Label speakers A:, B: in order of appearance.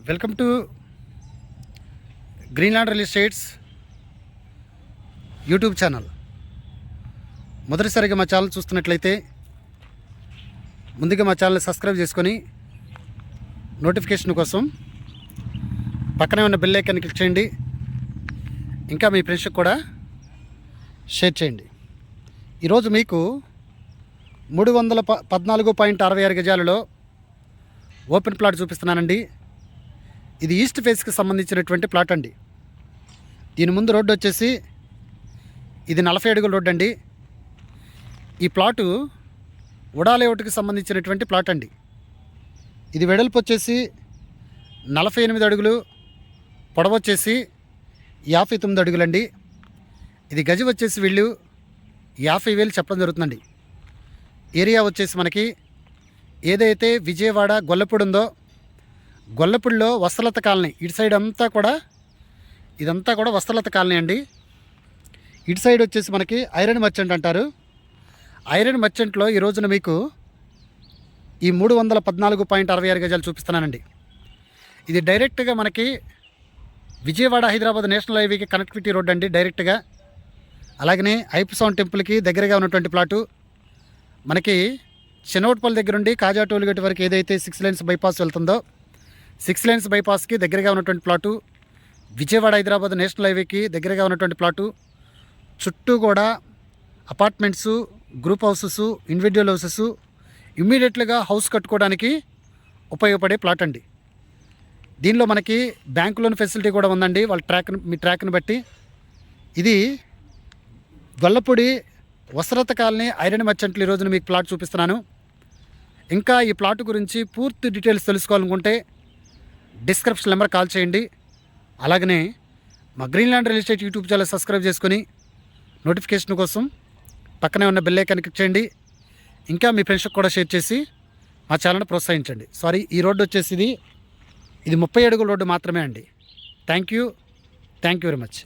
A: Welcome to Greenland real estates YouTube channel. మొదటిసారిగా మా channel చూస్తున్నట్లయితే ముందుగా మా ఛానల్ని సబ్స్క్రైబ్ చేసుకొని నోటిఫికేషన్ కోసం పక్కనే ఉన్న బెల్ ఐకాన్ని క్లిక్ చేయండి. ఇంకా మీ ఫ్రెండ్స్కి కూడా షేర్ చేయండి. ఈరోజు మీకు 314.66 గజాలలో ఓపెన్ ప్లాట్ చూపిస్తున్నానండి. ఇది ఈస్ట్ ఫేస్కి సంబంధించినటువంటి ప్లాట్ అండి. దీని ముందు రోడ్డు వచ్చేసి ఇది 40 అడుగుల రోడ్డు అండి. ఈ ప్లాటు ఉడా లేఅవుట్కి సంబంధించినటువంటి ప్లాట్ అండి. ఇది వెడల్పు వచ్చేసి 48 అడుగులు, పొడవు వచ్చేసి 59 అడుగులండి. ఇది గజం వచ్చేసి వీళ్ళు 50,000 చెప్పడం జరుగుతుందండి. ఏరియా వచ్చేసి మనకి ఏదైతే విజయవాడ గొల్లపూడి ఉందో గొల్లపూడిలో వస్త్రలత కాలనీ ఇటు సైడ్ ఇదంతా కూడా వస్త్రలత కాలనీ అండి. ఇటు సైడ్ వచ్చేసి మనకి ఐరన్ మర్చెంట్ అంటారు. ఐరన్ మర్చెంట్లో ఈ రోజున మీకు ఈ 314.66 గజాలు చూపిస్తున్నానండి. ఇది డైరెక్ట్గా మనకి విజయవాడ హైదరాబాద్ నేషనల్ హైవేకి కనెక్టివిటీ రోడ్ అండి డైరెక్ట్గా. అలాగనే ఐపుసాన్ టెంపుల్కి దగ్గరగా ఉన్నటువంటి ప్లాటు. మనకి చిన్నోట్పల్లి దగ్గర నుండి కాజా టోల్గేట్ వరకు ఏదైతే 6 లేన్స్ బైపాస్ వెళ్తుందో 6 లేన్స్ బైపాస్కి దగ్గరగా ఉన్నటువంటి ప్లాటు, విజయవాడ హైదరాబాద్ నేషనల్ హైవేకి దగ్గరగా ఉన్నటువంటి ప్లాటు. చుట్టూ కూడా apartments, group houses, individual houses, ఇమ్మీడియట్గా హౌస్ కట్టుకోవడానికి ఉపయోగపడే ప్లాట్ అండి. దీనిలో మనకి బ్యాంక్ లోన్ ఫెసిలిటీ కూడా ఉందండి మీ ట్రాక్ని బట్టి. ఇది గొల్లపూడి వస్త్రలత కాలనీ ఐరన్ మర్చెంట్లు ఈరోజున మీకు ప్లాట్ చూపిస్తున్నాను. ఇంకా ఈ ప్లాట్ గురించి పూర్తి డీటెయిల్స్ తెలుసుకోవాలనుకుంటే డిస్క్రిప్షన్ నెంబర్ కాల్ చేయండి. అలాగనే మా Greenland real estate YouTube channel subscribe చేసుకొని నోటిఫికేషన్ కోసం పక్కనే ఉన్న బెల్ ఐకాన్ క్లిక్ చేయండి. ఇంకా మీ ఫ్రెండ్స్కి కూడా షేర్ చేసి మా ఛానల్ని ప్రోత్సహించండి. ఈ రోడ్డు వచ్చేసి ఇది 30 అడుగుల రోడ్డు మాత్రమే అండి. Thank you very much.